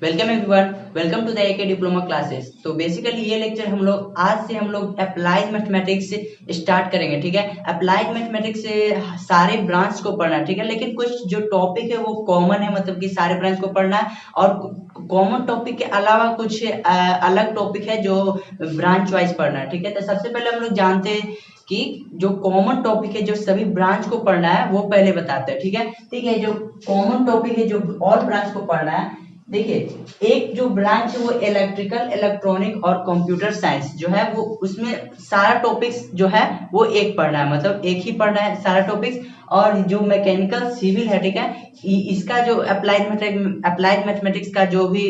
Welcome everyone, welcome to the AK diploma classes. तो basically ये lecture आज से हम लोग अप्लाइड मैथमेटिक्स से स्टार्ट करेंगे। ठीक है, अप्लाइड मैथमेटिक्स से सारे ब्रांच को पढ़ना है। ठीक है, लेकिन कुछ जो टॉपिक है वो कॉमन है, मतलब कि सारे ब्रांच को पढ़ना है। और कॉमन टॉपिक के अलावा कुछ अलग टॉपिक है जो ब्रांच वाइज पढ़ना है। ठीक है, तो सबसे पहले हम लोग जानते हैं कि जो कॉमन टॉपिक है जो सभी ब्रांच को पढ़ना है वो पहले बताते हैं। ठीक है, जो कॉमन टॉपिक है जो ऑल ब्रांच को पढ़ना है। देखिए, एक जो ब्रांच है वो इलेक्ट्रिकल, इलेक्ट्रॉनिक और कंप्यूटर साइंस जो है वो उसमें सारा टॉपिक्स जो है वो एक पढ़ना है, मतलब एक ही पढ़ना है सारा टॉपिक्स। और जो मैकेनिकल सिविल है, ठीक है, इसका जो अप्लाइड मैथमेटिक्स का जो भी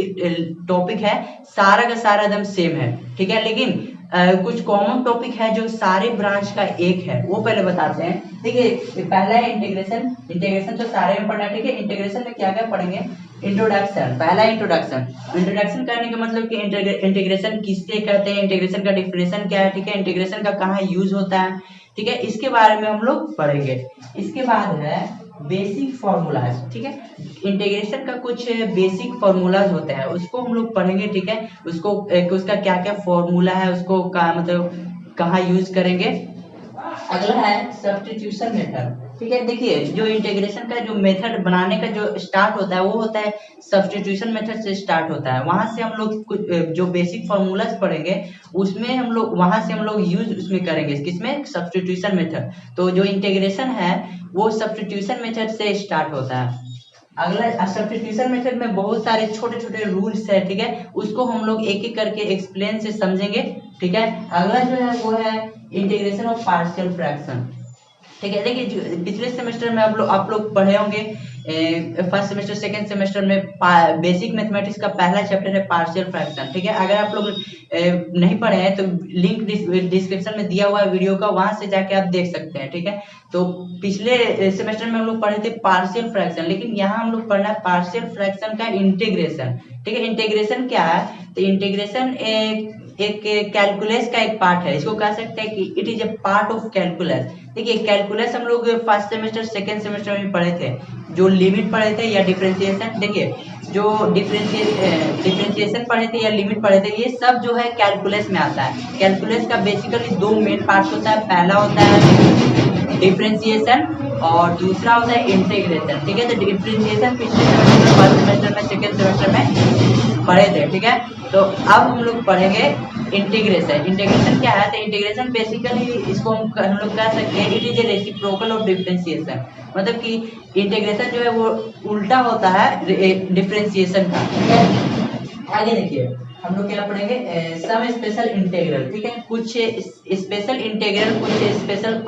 टॉपिक है सारा का सारा एकदम सेम है। ठीक है, लेकिन कुछ कॉमन टॉपिक है जो सारे ब्रांच का एक है, वो पहले बताते हैं। देखिए, पहला है इंटीग्रेशन। इंटीग्रेशन तो सारे में पढ़ना है। ठीक है, इंटीग्रेशन में क्या क्या पढ़ेंगे? इंट्रोडक्शन, पहला इंट्रोडक्शन। इंट्रोडक्शन करने का मतलब कि इंटीग्रेशन किससे कहते हैं, इंटीग्रेशन का डिफिनेशन क्या है। ठीक है, इंटीग्रेशन का कहाँ यूज होता है, ठीक है, इसके बारे में हम लोग पढ़ेंगे। इसके बाद है बेसिक फॉर्मूलाज। ठीक है, इंटीग्रेशन का कुछ बेसिक फॉर्मूलाज होते हैं, उसको हम लोग पढ़ेंगे। ठीक है, उसका क्या क्या फॉर्मूला है, उसको का मतलब कहाँ यूज करेंगे। अगला है सब्स्टिट्यूशन मेथड। ठीक है, देखिए, जो इंटीग्रेशन का जो मेथड बनाने का जो स्टार्ट होता है वो होता है सब्स्टिट्यूशन मेथड से स्टार्ट होता है। वहां से हम लोग कुछ जो बेसिक फॉर्मूलाज पढ़ेंगे उसमें हम लोग वहां से हम लोग यूज उसमें करेंगे, किसमें? Substitution method. तो जो इंटीग्रेशन है वो सब्स्टिट्यूशन मेथड से स्टार्ट होता है। अगला सब्स्टिट्यूशन मेथड में बहुत सारे छोटे छोटे रूल्स है। ठीक है, उसको हम लोग एक एक करके एक्सप्लेन से समझेंगे। ठीक है, अगला जो है वो है इंटीग्रेशन ऑफ पार्शियल फ्रैक्शन। ठीक है, देखिए, पिछले सेमेस्टर में आप लोग पढ़े होंगे, फर्स्ट सेमेस्टर सेकंड सेमेस्टर में बेसिक मैथमेटिक्स का पहला चैप्टर है पार्शियल फ्रैक्शन। ठीक है, अगर आप लोग नहीं पढ़े हैं तो लिंक डिस्क्रिप्शन में दिया हुआ है वीडियो का, वहां से जाके आप देख सकते हैं। ठीक है, तो पिछले सेमेस्टर में हम लोग पढ़े थे पार्शियल फ्रैक्शन, लेकिन यहाँ हम लोग पढ़ना है पार्शियल फ्रैक्शन का इंटीग्रेशन। ठीक है, इंटीग्रेशन क्या है? तो इंटीग्रेशन एक कैलकुलस का एक पार्ट है, इसको कह सकते हैं कि it is A part of calculus. देखिए, कैलकुलस हम लोग फर्स्ट सेमेस्टर सेकंड सेमेस्टर में पढ़े थे, जो लिमिट पढ़े थे या डिफरेंशिएशन। देखिए, जो डिफरेंशिएशन पढ़े थे या लिमिट पढ़े थे, ये सब जो है कैलकुलस में आता है। कैलकुलस का बेसिकली दो मेन पार्ट होता है, पहला होता है डिफरेंशिएशन और दूसरा होता है इंटीग्रेशन। ठीक है, तो डिफरेंशिएशन पिछले सेमेस्टर में, फर्स्ट सेमेस्टर में, सेकंड सेमेस्टर में पढ़े थे। ठीक है, तो अब हम लोग पढ़ेंगे इंटीग्रेशन। इंटीग्रेशन क्या है? तो इंटीग्रेशन बेसिकली इसको हम लोग कह सकते हैं it is a reciprocal of differentiation, मतलब कि इंटीग्रेशन जो है वो उल्टा होता है डिफरेंशिएशन का। ठीक है, आगे देखिए, हम लोग क्या पढ़ेंगे? Some special integral. ठीक है, कुछ स्पेशल इंटीग्रल, कुछ स्पेशल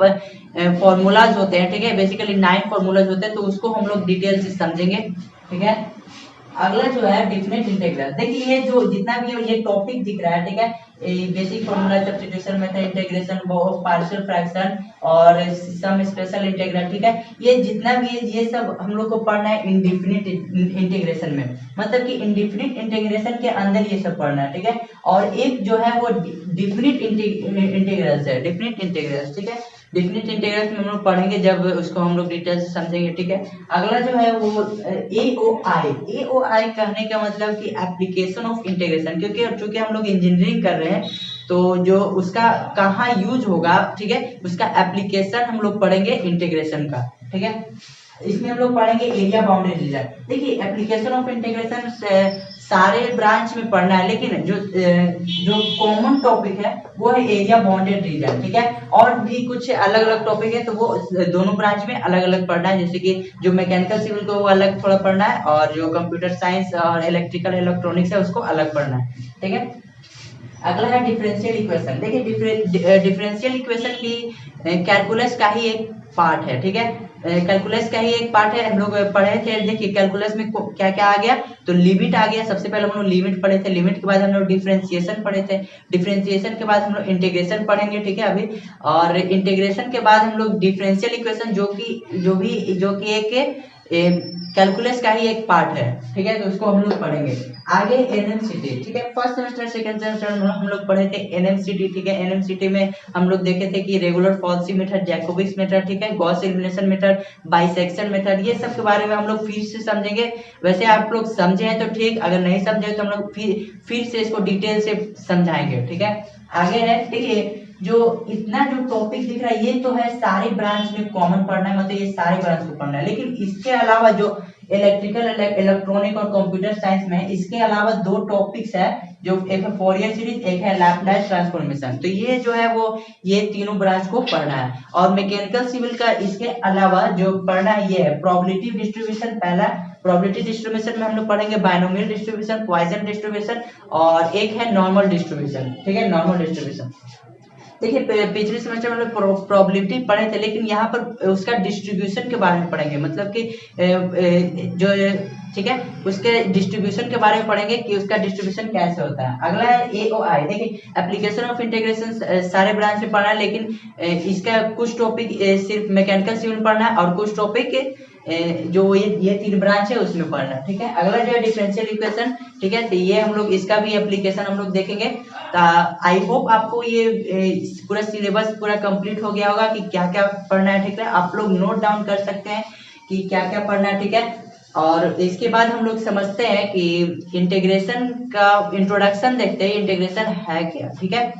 फॉर्मूलाज होते हैं। ठीक है, बेसिकली 9 फॉर्मूलाज होते हैं, तो उसको हम लोग डिटेल से समझेंगे। ठीक है, अगला जो है डिफिनेट इंटीग्रल। देखिए, ये जो जितना भी ये टॉपिक दिख रहा है, ठीक है, basic formula, substitution method, integration of partial fraction और सम स्पेशल इंटीग्रल। ठीक है, ये जितना भी है ये सब हम लोग को पढ़ना है इंडिफिनिट इंटीग्रेशन में, मतलब कि इंडिफिनिट इंटीग्रेशन के अंदर ये सब पढ़ना है। ठीक है, और एक जो है वो डिफिनिट इंटीग्रल्स है, डिफिनिट इंटीग्रल्स। ठीक है, डिफिनिट इंटीग्रल्स में हम लोग पढ़ेंगे जब उसको हम लोग डिटेल से समझेंगे। ठीक है, अगला जो है वो एओआई कहने का मतलब कि एप्लीकेशन ऑफ इंटीग्रेशन, क्योंकि चूंकि हम लोग इंजीनियरिंग कर रहे हैं तो जो उसका कहाँ यूज होगा, ठीक है, उसका एप्लीकेशन हम लोग पढ़ेंगे इंटीग्रेशन का। ठीक है, इसमें हम लोग पढ़ेंगे एरिया बाउंडेड रीजन। देखिए, एप्लीकेशन ऑफ इंटीग्रेशन सारे ब्रांच में पढ़ना है, लेकिन जो कॉमन टॉपिक है वो है एरिया बाउंडेड रीजन। ठीक है, और भी कुछ अलग अलग टॉपिक है तो वो दोनों ब्रांच में अलग अलग पढ़ना है, जैसे कि जो मैकेनिकल सिविल को वो अलग थोड़ा पढ़ना है और जो कंप्यूटर साइंस और इलेक्ट्रिकल इलेक्ट्रॉनिक्स है उसको अलग पढ़ना है। ठीक है, अगला है डिफरेंशियल इक्वेशन। देखिए, डिफरेंशियल इक्वेशन भी कैलकुलस का ही एक पार्ट है। ठीक है, कैलकुलस का ही एक पार्ट है, हम लोग पढ़े थे। देखिए, कैलकुलस में क्या क्या आ गया, तो लिमिट आ गया। सबसे पहले हम लोग लिमिट पढ़े थे, लिमिट के बाद हम लोग डिफरेंशिएशन पढ़े थे, डिफरेंशिएशन के बाद हम लोग इंटीग्रेशन पढ़ेंगे। ठीक है, अभी, और इंटीग्रेशन के बाद हम लोग डिफरेंशियल इक्वेशन जो कि एक कैलकुलस का ही एक पार्ट है, ठीक है, तो उसको हम लोग पढ़ेंगे आगे। एनएमसीटी, ठीक है, फर्स्ट सेमेस्टर सेकंड सेमेस्टर में हम लोग पढ़े थे एनएमसीटी, ठीक है। एनएमसीटी में हम लोग देखे थे कि रेगुलर फॉल्सी मेथड, जैकोबिक्स मेथड, ठीक है, Gauss elimination method, bisection method, ये सब के बारे में हम लोग फिर से समझेंगे। वैसे आप लोग समझे हैं तो ठीक, अगर नहीं समझे तो हम लोग फिर से इसको डिटेल से समझाएंगे, ठीक है। आगे है, देखिए जो इतना जो टॉपिक दिख रहा है ये तो है सारे ब्रांच में कॉमन पढ़ना है, मतलब ये सारे ब्रांच को पढ़ना है, लेकिन इसके अलावा जो इलेक्ट्रिकल, इलेक्ट्रॉनिक और कंप्यूटर साइंस में इसके अलावा दो टॉपिक्स है, जो एक है फोरियर सीरीज, एक है लैप्लास ट्रांसफॉर्मेशन। तो ये जो है वो ये तीनों ब्रांच को पढ़ना है। और मैकेनिकल सिविल का इसके अलावा जो पढ़ना है ये है प्रोबेबिलिटी डिस्ट्रीब्यूशन। पहला प्रोबेबिलिटी डिस्ट्रीब्यूशन में हम लोग पढ़ेंगे बायनोमियल डिस्ट्रीब्यूशन, पॉइसन डिस्ट्रीब्यूशन, और एक है नॉर्मल डिस्ट्रीब्यूशन, ठीक है, नॉर्मल डिस्ट्रीब्यूशन। देखिए पिछले सेमेस्टर में हम लोग प्रोबेबिलिटी पढ़े थे, लेकिन यहाँ पर उसका डिस्ट्रीब्यूशन के बारे में पढ़ेंगे, मतलब कि जो, ठीक है, उसके डिस्ट्रीब्यूशन के बारे में पढ़ेंगे कि उसका डिस्ट्रीब्यूशन कैसे होता है। अगला है एओआई। देखिए एप्लीकेशन ऑफ इंटीग्रेशन सारे ब्रांच में पढ़ना है, लेकिन इसका कुछ टॉपिक सिर्फ मैकेनिकल सिविल पढ़ना है और कुछ टॉपिक जो ये तीन ब्रांच है उसमें पढ़ना, ठीक है। अगला जो है डिफरेंशियल इक्वेशन, ठीक है, तो ये हम लोग इसका भी एप्लीकेशन हम लोग देखेंगे। आई होप आपको ये पूरा सिलेबस पूरा कंप्लीट हो गया होगा कि क्या क्या पढ़ना है, ठीक है। आप लोग नोट डाउन कर सकते हैं कि क्या क्या पढ़ना है, ठीक है। और इसके बाद हम लोग समझते हैं कि इंटीग्रेशन का इंट्रोडक्शन देखते हैं, इंटीग्रेशन है क्या, ठीक है।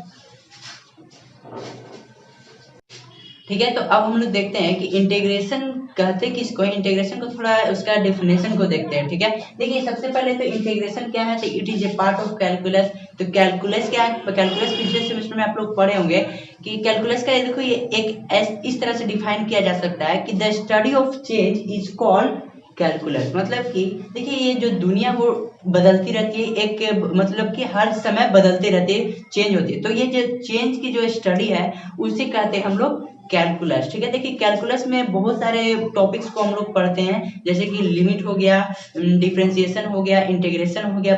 ठीक है, तो अब हम लोग देखते हैं कि इंटीग्रेशन कहते किसको है। इंटीग्रेशन को थोड़ा उसका डेफिनेशन को देखते हैं, ठीक है। देखिए सबसे पहले तो इंटीग्रेशन क्या है, तो it is A part of calculus. तो कैलकुलस क्या है, कैलकुलस पिछले सेमेस्टर में आप लोग पढ़े होंगे कि कैलकुलस का देखो ये एक इस तरह से डिफाइन किया जा सकता है कि the study of change is called calculus. मतलब कि देखिए ये जो दुनिया वो बदलती रहती है, एक मतलब कि हर समय बदलती रहती है, चेंज होती है, तो ये जो चेंज की जो स्टडी है उसे कहते हैं हम लोग कैलकुलस, ठीक है। देखिए कैलकुलस में बहुत सारे टॉपिक्स को हम लोग पढ़ते हैं, जैसे कि लिमिट हो गया, डिफरेंशिएशन हो गया, इंटीग्रेशन हो गया,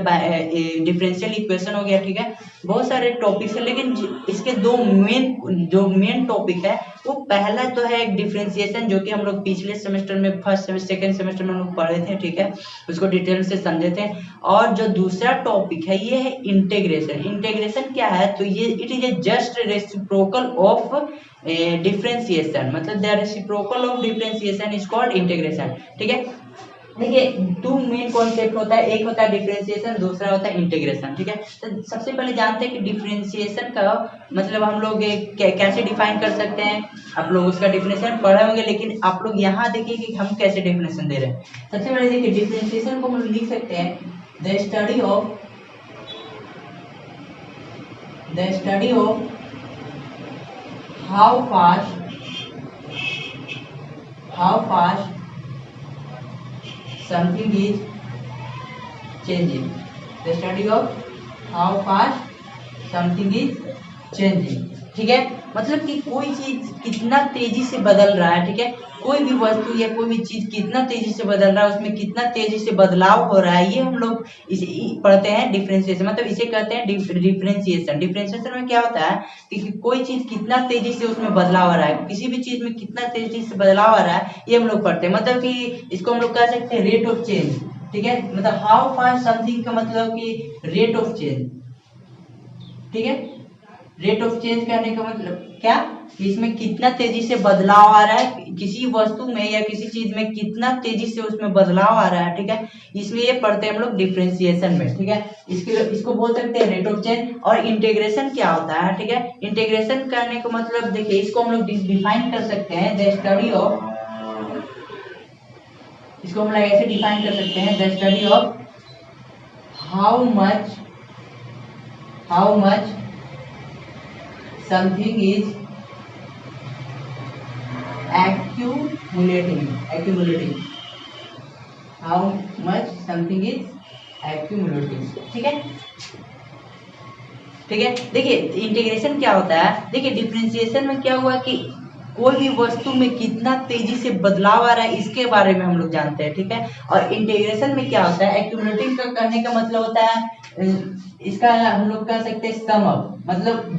डिफरेंशियल इक्वेशन हो गया, ठीक है। बहुत सारे टॉपिक्स है, लेकिन इसके जो मेन टॉपिक है वो पहला तो है एक डिफरेंशिएशन, जो कि हम लोग पिछले सेमेस्टर में फर्स्ट सेमेस्टर सेकंड सेमेस्टर में हम लोग पढ़े थे, ठीक है, उसको डिटेल से समझे थे। और जो दूसरा टॉपिक है ये है इंटीग्रेशन। इंटीग्रेशन क्या है, तो ये it is a just reciprocal of differentiation, मतलब the reciprocal of differentiation is called integration, ठीक है। देखिए दो मेन कॉन्सेप्ट होता है, एक होता है डिफरेंशिएशन, दूसरा होता है इंटीग्रेशन, ठीक है। तो सबसे पहले जानते हैं कि डिफरेंशिएशन का मतलब हम लोग कैसे डिफाइन कर सकते हैं। आप लोग उसका डिफिनेशन पढ़े होंगे, लेकिन आप लोग यहाँ देखिए कि हम कैसे डिफिनेशन दे रहे हैं। सबसे पहले देखिए डिफरेंशिएशन को हम लोग लिख सकते हैं the study of how fast something is changing, the study of how fast something is changing, ठीक है। मतलब कि कोई चीज कितना तेजी से बदल रहा है, ठीक है, कोई भी वस्तु या कोई भी चीज कितना तेजी से बदल रहा है, उसमें कितना तेजी से बदलाव हो रहा है, ये हम लोग इसे पढ़ते हैं डिफरेंशिएशन, मतलब इसे कहते हैं डिफरेंशिएशन। डिफरेंशिएशन में क्या होता है कि कोई चीज कितना तेजी से उसमें बदलाव आ रहा है, किसी भी चीज में कितना तेजी से बदलाव आ रहा है, ये हम लोग पढ़ते हैं। मतलब कि इसको हम लोग कह सकते हैं रेट ऑफ चेंज, ठीक है, मतलब हाउ फास्ट समथिंग का मतलब कि रेट ऑफ चेंज, ठीक है। रेट ऑफ चेंज करने का मतलब क्या, इसमें कितना तेजी से बदलाव आ रहा है, किसी वस्तु में या किसी चीज में कितना तेजी से उसमें बदलाव आ रहा है, ठीक है, इसलिए पढ़ते हैं हम लोग डिफरेंशिएशन में, ठीक है। इसको बोल सकते हैं रेट ऑफ चेंज। और इंटीग्रेशन क्या होता है, ठीक है, इंटीग्रेशन करने का मतलब देखिए इसको हम लोग डिफाइन कर सकते हैं द स्टडी ऑफ, इसको हम लोग ऐसे डिफाइन कर सकते हैं the study of how much something is accumulating, how much something is accumulating, ठीक है, ठीक है। देखिए इंटीग्रेशन क्या होता है, देखिए डिफरेंशिएशन में क्या हुआ कि कोई भी वस्तु में कितना तेजी से बदलाव आ रहा है इसके बारे में हम लोग जानते हैं, ठीक है। और इंटीग्रेशन में क्या होता है, एक्यूमुलेटिंग का करने का मतलब होता है इसका हम लोग कह सकते हैं सम अप, मतलब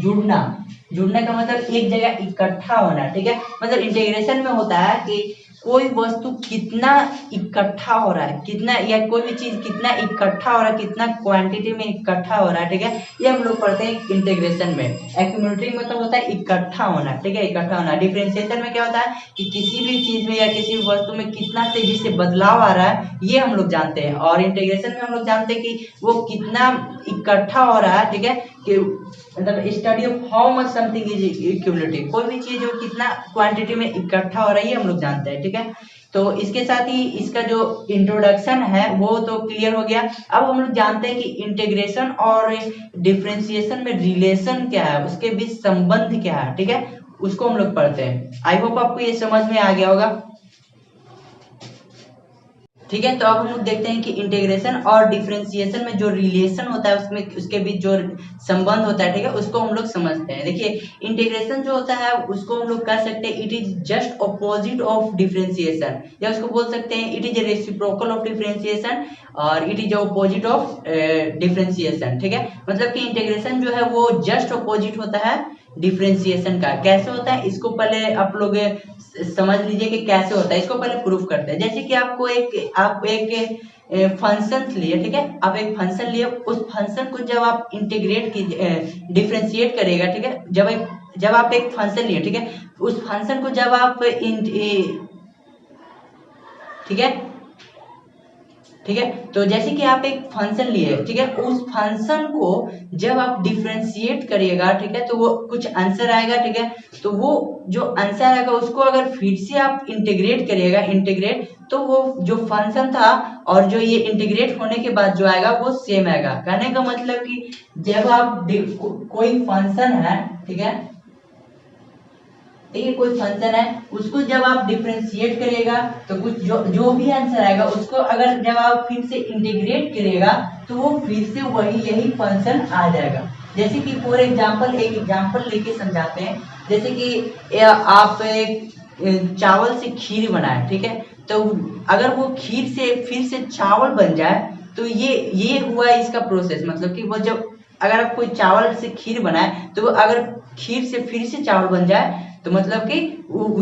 जुड़ना का मतलब एक जगह इकट्ठा होना, ठीक है। मतलब इंटीग्रेशन में होता है कि कोई वस्तु कितना इकट्ठा हो रहा है, कितना, या कोई भी चीज कितना इकट्ठा हो रहा है, कितना क्वांटिटी में इकट्ठा हो रहा है, ठीक है, ये हम लोग पढ़ते हैं इंटीग्रेशन में। एक्यूमुलेटिंग मतलब होता है इकट्ठा होना, ठीक है, इकट्ठा होना। डिफरेंशिएशन में क्या होता है कि किसी भी चीज में या किसी भी वस्तु में कितना तेजी से बदलाव आ रहा है, ये हम लोग जानते हैं। और इंटीग्रेशन में हम लोग जानते हैं कि वो कितना इकट्ठा हो रहा है, ठीक है, कि मतलब study of how much something is accumulative, कोई भी चीज जो कितना क्वांटिटी में इकट्ठा हो रहा है, ये हम लोग जानते हैं, ठीक है। तो इसके साथ ही इसका जो इंट्रोडक्शन है वो तो क्लियर हो गया। अब हम लोग जानते हैं कि इंटीग्रेशन और डिफरेंशिएशन में रिलेशन क्या है, उसके बीच संबंध क्या है, ठीक है, उसको हम लोग पढ़ते हैं। आई होप आपको ये समझ में आ गया होगा, ठीक है। तो अब हम लोग देखते हैं कि इंटीग्रेशन और डिफरेंशिएशन में जो रिलेशन होता है, उसमें उसके बीच जो संबंध होता है, ठीक है, उसको हम लोग समझते हैं। देखिए, इंटीग्रेशन जो होता है उसको हम लोग कह सकते हैं it is just opposite of differentiation, या उसको बोल सकते हैं it is a reciprocal of differentiation, और it is opposite of differentiation, ठीक है। मतलब कि इंटीग्रेशन जो है वो जस्ट ऑपोजिट होता है डिफरेंशिएशन का। कैसे होता है, इसको पहले आप लोग समझ लीजिए कि कैसे होता है, इसको पहले प्रूफ करते हैं। जैसे कि आप एक फंक्शन लिए, ठीक है, आप एक फंक्शन लिए, उस फंक्शन को जब आप इंटीग्रेट कीजिए, डिफरेंशिएट करिएगा, ठीक है, जब आप एक फंक्शन लिए, ठीक है, उस फंक्शन को जब आप ठीक है, ठीक है, तो जैसे कि आप एक फंक्शन लिए, ठीक है, उस फंक्शन को जब आप डिफरेंशिएट करिएगा, ठीक है, तो वो कुछ आंसर आएगा, ठीक है, तो वो जो आंसर आएगा उसको अगर फिर से आप इंटीग्रेट करिएगा, इंटीग्रेट, तो वो जो फंक्शन था और जो ये इंटीग्रेट होने के बाद जो आएगा वो सेम आएगा। कहने का मतलब कि जब आप कोई फंक्शन है, ठीक है, ठीक है, कोई फंक्शन है, उसको जब आप डिफरेंशिएट करिएगा तो कुछ जो भी आंसर आएगा उसको अगर जब आप फिर से इंटीग्रेट करिएगा तो वो फिर से वही यही फंक्शन आ जाएगा। जैसे कि फॉर एग्जांपल एक एग्जांपल लेके समझाते हैं। जैसे कि आप एक चावल से खीर बनाए, ठीक है, तो अगर वो खीर से फिर से चावल बन जाए तो ये हुआ इसका प्रोसेस। मतलब कि वो जब अगर आप कोई चावल से खीर बनाए तो वो अगर खीर से फिर से चावल बन जाए तो मतलब कि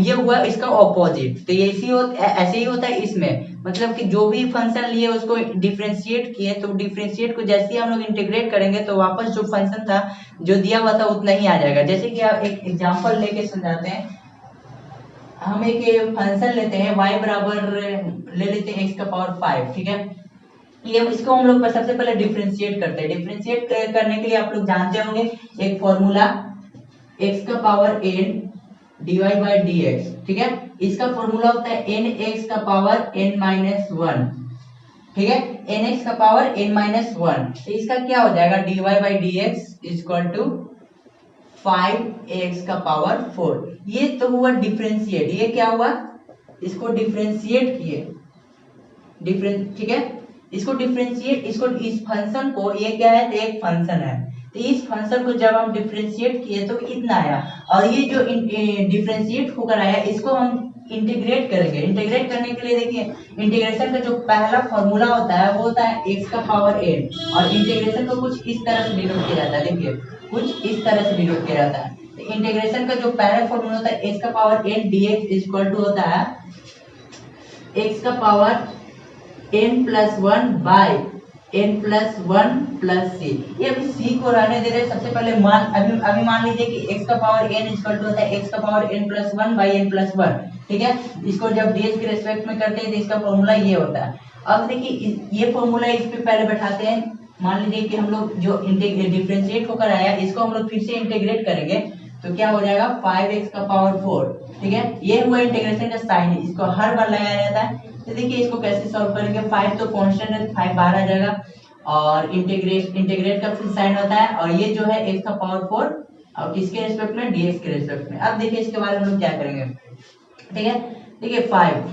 ये हुआ इसका ऑपोजिट। तो ऐसे ही होता है इसमें, मतलब कि जो भी फंक्शन लिए उसको डिफरेंशिएट किए, तो डिफरेंशिएट को जैसे ही हम लोग इंटीग्रेट करेंगे तो वापस जो फंक्शन था जो दिया हुआ था उतना ही आ जाएगा। जैसे कि आप एक एग्जांपल लेके समझाते हैं। हम एक फंक्शन लेते हैं y बराबर ले लेते हैं x का पावर 5, ठीक है, ये इसको हम लोग सबसे पहले डिफरेंशिएट करते हैं। डिफरेंशिएट करने के लिए आप लोग जानते होंगे एक फॉर्मूला x का power n divide by dx, ठीक है, इसका फॉर्मूला होता है nx का पावर n माइनस 1, ठीक है, nx का पावर n माइनस 1। तो इसका क्या हो जाएगा, dy by dx equal to 5x का पावर 4। ये तो हुआ डिफरेंशिएट। ये क्या हुआ, इसको डिफरेंशिएट किए, ठीक है, इसको डिफरेंशिएट, इसको इस फंक्शन को, ये क्या है, तो एक फंक्शन है, तो इस फंक्शन को जब हम डिफरेंशिएट किए तो इतना आया, और ये जो डिफरेंशिएट होकर आया इसको हम इंटीग्रेट करेंगे। इंटीग्रेट करने के लिए देखिए, इंटीग्रेशन का जो पहला फॉर्मूला होता है वो होता है x का पावर n, और इंटीग्रेशन को कुछ इस तरह से डिनोट किया जाता है। देखिए, कुछ इस तरह से डिनोट किया जाता है। तो इंटीग्रेशन का जो पहला फॉर्मूला होता है x का power n dx equal to होता है x का power n plus 1 by n plus 1 plus C. ये अभी सी को रहने दे रहे। सबसे पहले अभी मान लीजिए कि x का पावर n इक्वल टू होता है x का power n plus 1 by n plus 1, ठीक है। इसको जब dx के रेस्पेक्ट में करते हैं तो इसका फॉर्मूला ये होता है। अब देखिए, ये फॉर्मूला इस पे पहले बैठाते हैं। मान लीजिए कि हम लोग जो डिफरेंशिएट होकर आया इसको हम लोग फिर से इंटीग्रेट करेंगे तो क्या हो जाएगा, 5x का पावर 4, ठीक है। ये हुआ इंटीग्रेशन का साइन, इसको हर बार लगाया जाता है। तो देखिए इसको कैसे सॉल्व करेंगे, 5 तो कांस्टेंट है, 5 बाहर आ जाएगा, और इंटीग्रेट का फिर साइन होता है, और ये जो है x का पावर 4 और किसके रेस्पेक्ट में, dx के रेस्पेक्ट में। अब देखिए इसके बारे में हम लोग क्या करेंगे, ठीक है। देखिए 5,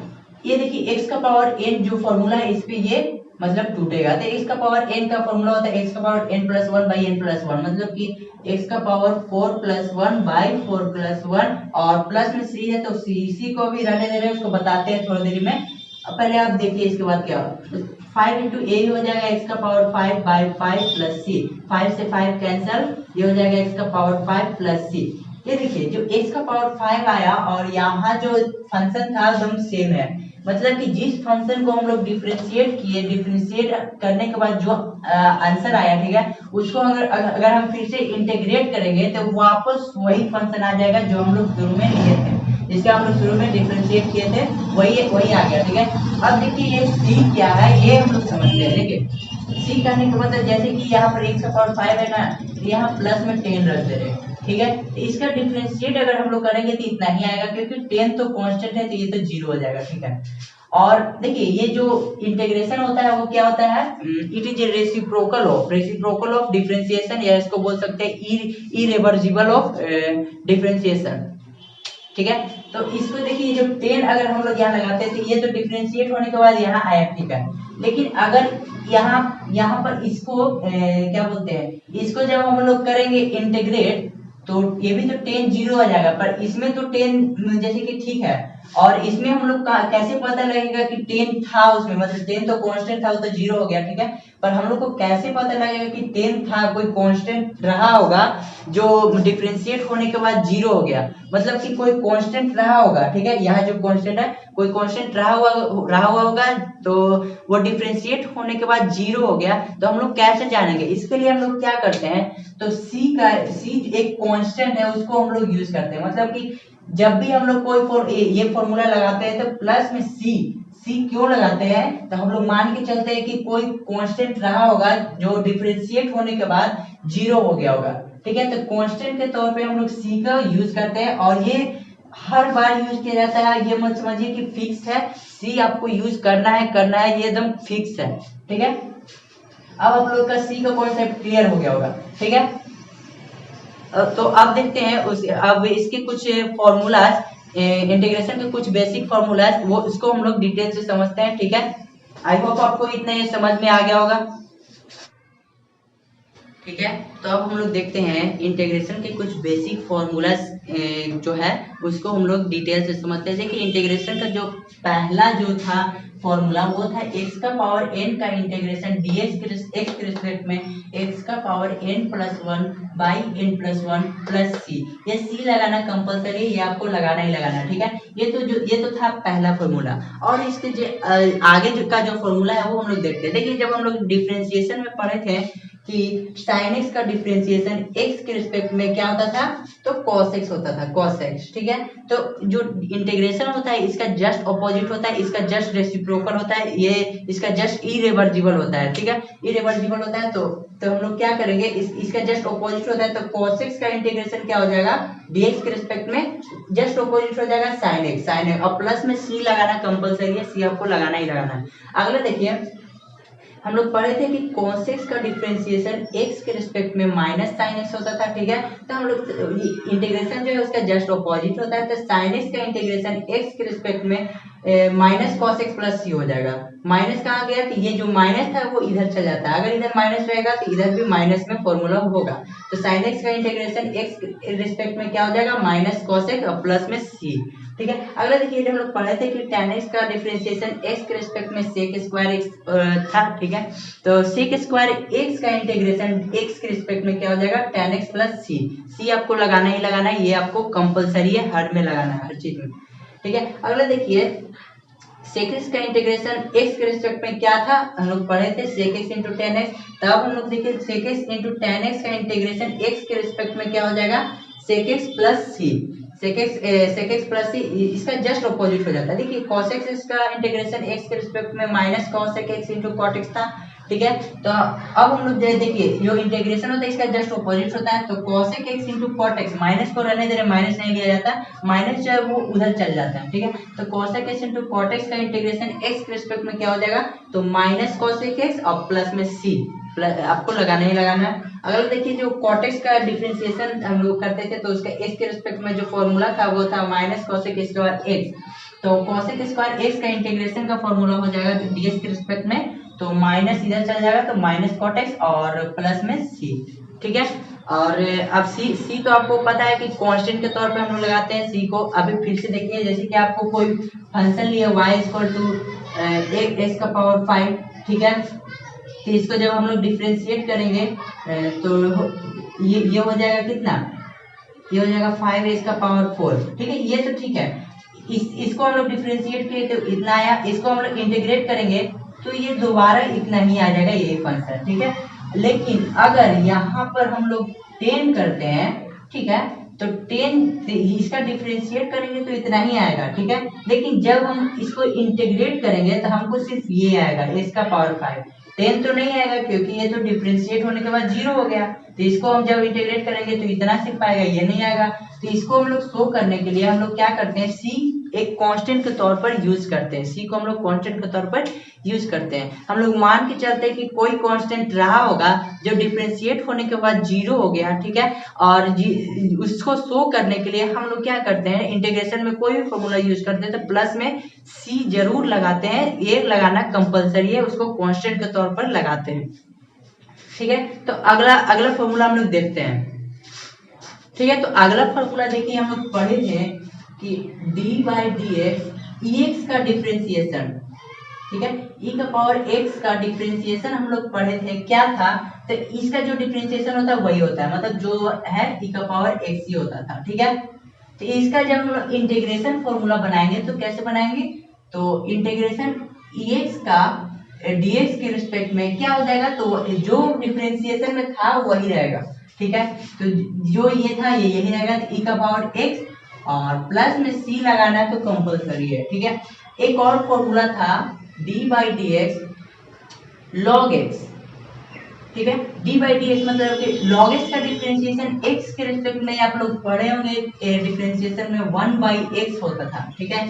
ये देखिए x का पावर n जो फॉर्मूला है इस पे ये मतलब टूटेगा। तो x का पावर n का फॉर्मूला होता है x का power n plus 1 by n plus 1, मतलब कि x का पावर 4 प्लस 1 बाई 4 प्लस 1, और प्लस में c है तो c को भी रहने दे रहे हैं, उसको बताते हैं थोड़ी देर में। अब पहले आप देखिए इसके बाद क्या हो, 5 इंटू ए हो जाएगा x का पावर 5 बाई 5 प्लस सी, 5 से 5 कैंसल, ये हो जाएगा x का पावर 5 प्लस सी। ये देखिए जो x का पावर 5 आया और यहाँ जो फंक्शन था एकदम सेम है, मतलब कि जिस फंक्शन को हम लोग डिफरेंशिएट किए, डिफरेंशिएट करने के बाद जो आंसर आया, ठीक है, उसको अगर हम फिर से इंटीग्रेट करेंगे तो वापस वही फंक्शन आ जाएगा जो हम लोग शुरू में लिए थे, जिसका हम लोग शुरू में डिफरेंशिएट किए थे, वही आ गया, ठीक है। अब देखिए ये c क्या है, ये हम लोग समझते हैं। देखिए c करने के मतलब जैसे कि यहाँ पर x का पावर 5 है ना, यहाँ प्लस में 10 रख दे रहे हैं, ठीक है। तो इसका डिफरेंशिएट अगर हम लोग करेंगे तो इतना ही आएगा, क्योंकि 10 तो कांस्टेंट है तो ये तो 0 हो जाएगा, ठीक है। और देखिए ये जो इंटीग्रेशन होता है वो क्या होता है, it is reciprocal of differentiation, या इसको बोल सकते हैं इरिवर्सिबल ऑफ डिफरेंशिएशन, ठीक है। तो इसको देखिए जो 10 अगर हम लोग यहाँ लगाते हैं तो ये तो डिफरेंशिएट होने के बाद यहाँ आया, ठीक है। लेकिन अगर यहाँ पर इसको क्या बोलते हैं, इसको जब हम लोग करेंगे इंटीग्रेट तो ये भी तो 10 0 आ जाएगा, पर इसमें तो 10 जैसे कि ठीक है, और इसमें हम लोग कैसे पता लगेगा कि 10 था उसमें, मतलब 10 तो कांस्टेंट था, वो तो 0 हो गया, ठीक है। पर हम लोग को कैसे पता लगेगा कि 10 था, कोई कांस्टेंट रहा होगा जो डिफरेंशिएट होने के बाद 0 हो गया, मतलब कि कोई कांस्टेंट रहा होगा, ठीक है। यहाँ जो कांस्टेंट है कोई कांस्टेंट रहा हुआ होगा, तो वो डिफरेंशिएट होने के बाद 0 हो गया, तो हम लोग कैसे जानेंगे, इसके लिए हम लोग क्या करते हैं, तो C एक कांस्टेंट है, उसको हम लोग यूज करते हैं, मतलब कि जब भी हम लोग कोई ये फॉर्मूला लगाते हैं तो प्लस में सी क्यों लगाते हैं, तो हम लोग मान के चलते हैं कि कोई कांस्टेंट रहा होगा जो डिफरेंशिएट होने के बाद 0 हो गया होगा, ठीक है। तो कांस्टेंट के तौर पे हम लोग सी का यूज करते हैं, और ये हर बार यूज किया जाता है, ये मत समझिए कि फिक्स है, सी आपको यूज करना है, ये एकदम फिक्स है, ठीक है। अब आप लोग का सी का कॉन्सेप्ट क्लियर हो गया होगा, ठीक है। तो अब देखते हैं अब इसके कुछ फॉर्मूलाज, इंटीग्रेशन के कुछ बेसिक फॉर्मूलाज, वो इसको हम लोग डिटेल से समझते हैं, ठीक है। आई होप आपको इतना ये समझ में आ गया होगा, ठीक है। तो अब हम लोग देखते हैं इंटीग्रेशन के कुछ बेसिक फॉर्मूलाज जो है उसको हम लोग डिटेल से समझते हैं। देखिए इंटीग्रेशन का जो पहला जो था फॉर्मूला वो था x का पावर n का इंटीग्रेशन dx x के रिस्पेक्ट में x का power n plus 1 by n plus 1 plus c। ये c लगाना कंपलसरी, ये आपको लगाना ही लगाना, ठीक है। ये तो था पहला फॉर्मूला, और इसके जो आगे का जो फॉर्मूला है वो हम लोग देखते हैं। देखिए जब हम लोग डिफरेंशिएशन में पढ़े थे कि sin x का डिफरेंशिएशन x के रिस्पेक्ट में क्या होता था, तो cos x होता था, cos x, ठीक है। तो जो इंटीग्रेशन होता है इसका जस्ट ऑपोजिट होता है, इसका जस्ट रेसिप्रोकल होता है, ये इसका जस्ट इरिवर्सिबल होता है, ठीक है। इरिवर्सिबल होता है तो हम लोग क्या करेंगे, इसका जस्ट ऑपोजिट होता है, तो cos x का इंटीग्रेशन क्या हो जाएगा, dx के रिस्पेक्ट में जस्ट ऑपोजिट हो जाएगा sin x, और प्लस में c लगाना कंपलसरी है, c आपको लगाना ही लगाना है। अगला देखिए हम लोग पढ़े थे कि cos x का डिफरेंशिएशन x के रिस्पेक्ट में माइनस sin x होता था, ठीक है। तो हम लोग इंटीग्रेशन जो है उसका जस्ट ऑपोजिट होता है, तो sin x का इंटीग्रेशन x के रिस्पेक्ट में minus cos x plus c हो जाएगा। माइनस कहाँ गया, कि ये जो माइनस था वो इधर चल जाता है, अगर इधर माइनस रहेगा तो इधर भी माइनस में फॉर्मूला होगा, तो sin x का इंटीग्रेशन x के रिस्पेक्ट में क्या हो जाएगा, माइनस cos x और प्लस में c, ठीक है। अगला देखिए हम लोग पढ़े थे कि tan x का डिफरेंशिएशन x के रिस्पेक्ट में sec स्क्वायर x था, ठीक है। तो sec स्क्वायर x का इंटीग्रेशन x के रिस्पेक्ट में क्या हो जाएगा, tan x प्लस c आपको लगाना ही लगाना है, ये आपको कंपलसरी है, हर में लगाना है, हर चीज में, ठीक है। अगला देखिए sec x का इंटीग्रेशन x के रिस्पेक्ट में क्या था, हम लोग पढ़े थे sec x into tan x, तब हम लोग देखिए sec x into tan x का इंटीग्रेशन x के रिस्पेक्ट में क्या हो जाएगा, sec x plus c, sec x plus c, इसका जस्ट ऑपोजिट हो जाता है। देखिए cos x का इंटीग्रेशन x के रिस्पेक्ट में minus cos x into cot x था, ठीक है। तो अब हम लोग देखिए जो इंटीग्रेशन होता है इसका जस्ट ऑपोजिट होता है, तो cos x into cot x, minus को रहने दे रहे, माइनस नहीं लिया जाता, माइनस जो है वो उधर चल जाता है, ठीक है। तो cos x into cot x का इंटीग्रेशन x के रिस्पेक्ट में क्या हो जाएगा, तो माइनस cos x और प्लस में c, प्लस आपको लगाना ही लगाना है। अगर देखिए जो cot x का डिफरेंशिएशन हम लोग करते थे तो उसका x के रिस्पेक्ट में जो फॉर्मूला था वो था minus cos x square x, तो cos x स्क्वायर x का इंटीग्रेशन का फॉर्मूला हो जाएगा ds के रिस्पेक्ट में, तो माइनस इधर चल जाएगा, तो माइनस cot x और प्लस में c, ठीक है। और अब c तो आपको पता है कि कांस्टेंट के तौर पे हम लोग लगाते हैं c को। अभी फिर से देखिए जैसे कि आपको कोई फंक्शन लिया y इक्वल टू x का पावर 5, ठीक है। तो इसको जब हम लोग डिफरेंशिएट करेंगे तो ये हो जाएगा कितना, ये हो जाएगा 5a का पावर 4। ठीक है, ये तो ठीक है। इसको हम लोग डिफरेंशिएट किए तो इतना आया, इसको हम लोग इंटीग्रेट करेंगे तो ये दोबारा इतना ही आ जाएगा ये फंक्शन। ठीक है, लेकिन अगर यहाँ पर हम लोग 10 करते हैं, ठीक है, तो 10 इसका डिफरेंशिएट करेंगे तो इतना ही आएगा। ठीक है, लेकिन जब हम इसको इंटीग्रेट करेंगे तो हमको सिर्फ ये आएगा इसका पावर 5। 10 तो नहीं आएगा क्योंकि ये तो डिफरेंशिएट होने के बाद 0 हो गया, तो इसको हम जब इंटीग्रेट करेंगे तो इतना सिर्फ आएगा, ये नहीं आएगा। तो इसको हम लोग शो करने के लिए हम लोग क्या करते हैं, सी एक कांस्टेंट के तौर पर यूज करते हैं। सी को हम लोग कांस्टेंट के तौर पर यूज करते हैं। हम लोग मान के चलते हैं कि कोई कांस्टेंट रहा होगा जो डिफरेंशिएट होने के बाद 0 हो गया। ठीक है, और उसको शो करने के लिए हम लोग क्या करते हैं, इंटीग्रेशन में कोई भी फॉर्मूला यूज करते हैं तो प्लस में सी जरूर लगाते हैं, ये लगाना कंपलसरी है, उसको कांस्टेंट के तौर पर लगाते हैं। ठीक है, तो अगला फॉर्मूला हम लोग देखते हैं। ठीक है, तो अगला फॉर्मूला देखिए, हम लोग पढ़े थे कि d/dx ex का डिफरेंशिएशन। ठीक है, e का पावर x का डिफरेंशिएशन हम लोग पढ़े थे, क्या था, तो इसका जो डिफरेंशिएशन होता है वही होता है, मतलब जो है e का पावर x ही होता था। ठीक है, तो इसका जब हम लोग इंटीग्रेशन फॉर्मूला बनाएंगे तो कैसे बनाएंगे, तो इंटीग्रेशन ex का dx के रिस्पेक्ट में क्या हो जाएगा, तो जो डिफरेंशिएशन में था वही रहेगा। ठीक है, तो जो ये था ये यही रहेगा, e का पावर x और प्लस में c लगाना है तो कंपलसरी है। ठीक है, एक और फॉर्मूला था d/dx log x। ठीक है, d/dx मतलब कि log x का डिफरेंशिएशन x के रिस्पेक्ट में आप लोग पढ़े होंगे, डिफरेंशिएशन में 1/x होता था। ठीक है,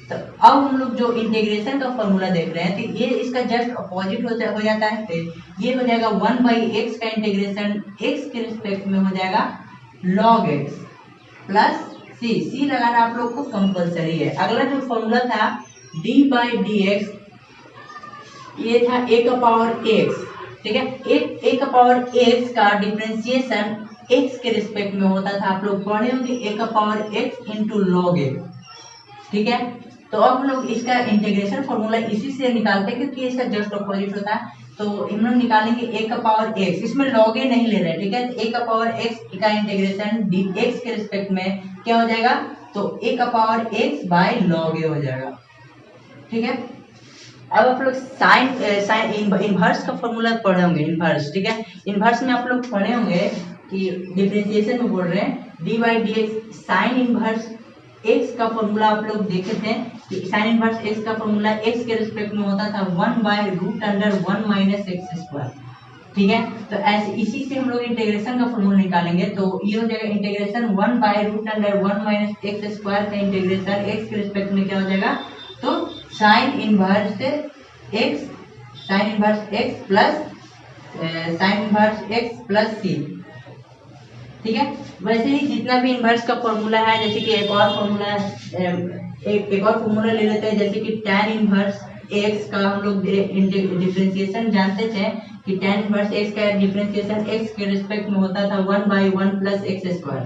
तो अब हम लोग जो इंटीग्रेशन का फॉर्मूला देख रहे हैं तो ये इसका जस्ट अपोजिट हो जाता है, तो ये हो जाएगा 1/x का इंटीग्रेशन x के रिस्पेक्ट में हो जाएगा log x प्लस सी लगाना आप लोग को कंपलसरी है। अगला जो फॉर्मूला था d/dx, ये था a का पावर x। ठीक है, a का पावर x का डिफरेंशिएशन x के रिस्पेक्ट में होता था, आप लोग पढ़े होंगे a का power x into log x। ठीक है, तो अब हम लोग इसका इंटीग्रेशन फॉर्मूला इसी से निकालते हैं क्योंकि इसका जस्ट अपोजिट होता है, तो हम लोग निकालेंगे a का पावर x, इसमें log a नहीं ले रहे हैं। ठीक है, a का पावर x का इंटीग्रेशन dx के रिस्पेक्ट में क्या हो जाएगा, तो a का power x by log a हो जाएगा। ठीक है, अब आप लोग साइन इनवर्स का फॉर्मूला पढ़े होंगे, इनवर्स। ठीक है, इनवर्स में आप लोग पढ़े होंगे कि डिफरेंशिएशन में बोल रहे हैं d/dx साइन इनवर्स x का फॉर्मूला आप लोग देखे थे कि साइन इनवर्स x का फॉर्मूला x के रिस्पेक्ट में होता था 1/√1 - x²। ठीक है, तो ऐसे इसी से हम लोग इंटीग्रेशन का फॉर्मूला निकालेंगे, तो ये हो जाएगा इंटीग्रेशन 1/√1 - x² का इंटीग्रेशन x के रिस्पेक्ट में क्या हो जाएगा, तो sine inverse x plus sine inverse x plus c। ठीक है, वैसे ही जितना भी इनवर्स का फॉर्मूला है, जैसे कि एक और फॉर्मूला ले लेते हैं, जैसे कि tan इनवर्स x का हम लोग डिफरेंशिएशन जानते थे कि tan इनवर्स x का डिफरेंशिएशन x के रिस्पेक्ट में होता था 1/1 प्लस x²।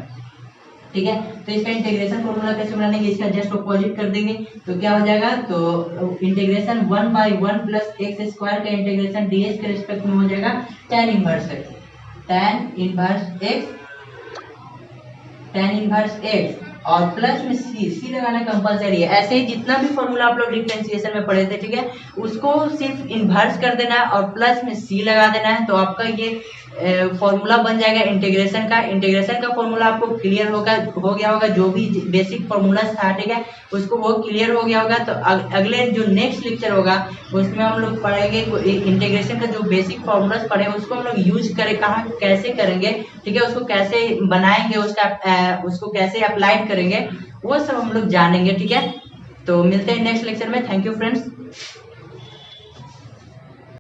ठीक है, तो इसका इंटीग्रेशन फॉर्मूला कैसे बनाएंगे, इसका जस्ट अपोजिट कर देंगे तो क्या हो जाएगा, तो इंटीग्रेशन 1/1 प्लस x² का इंटीग्रेशन dx के रिस्पेक्ट में हो जाएगा tan इनवर्स x और प्लस में सी लगाना कंपलसरी है। ऐसे ही जितना भी फॉर्मूला आप लोग डिफरेंशिएशन में पढ़े थे, ठीक है, उसको सिर्फ इन्वर्स कर देना है और प्लस में सी लगा देना है, तो आपका ये फॉर्मूला बन जाएगा इंटीग्रेशन का। इंटीग्रेशन का फॉर्मूला आपको क्लियर हो गया होगा, जो भी बेसिक फॉर्मूला था, ठीक है, उसको वो क्लियर हो गया होगा। तो अगले जो नेक्स्ट लेक्चर होगा उसमें हम लोग पढ़ेंगे इंटीग्रेशन का जो बेसिक फॉर्मूलाज पढ़े उसको हम लोग यूज करें, कहाँ कैसे करेंगे, ठीक है, उसको कैसे बनाएंगे, उसको कैसे अप्लाई करेंगे, वो सब हम लोग जानेंगे। ठीक है, तो मिलते हैं नेक्स्ट लेक्चर में। Thank you friends.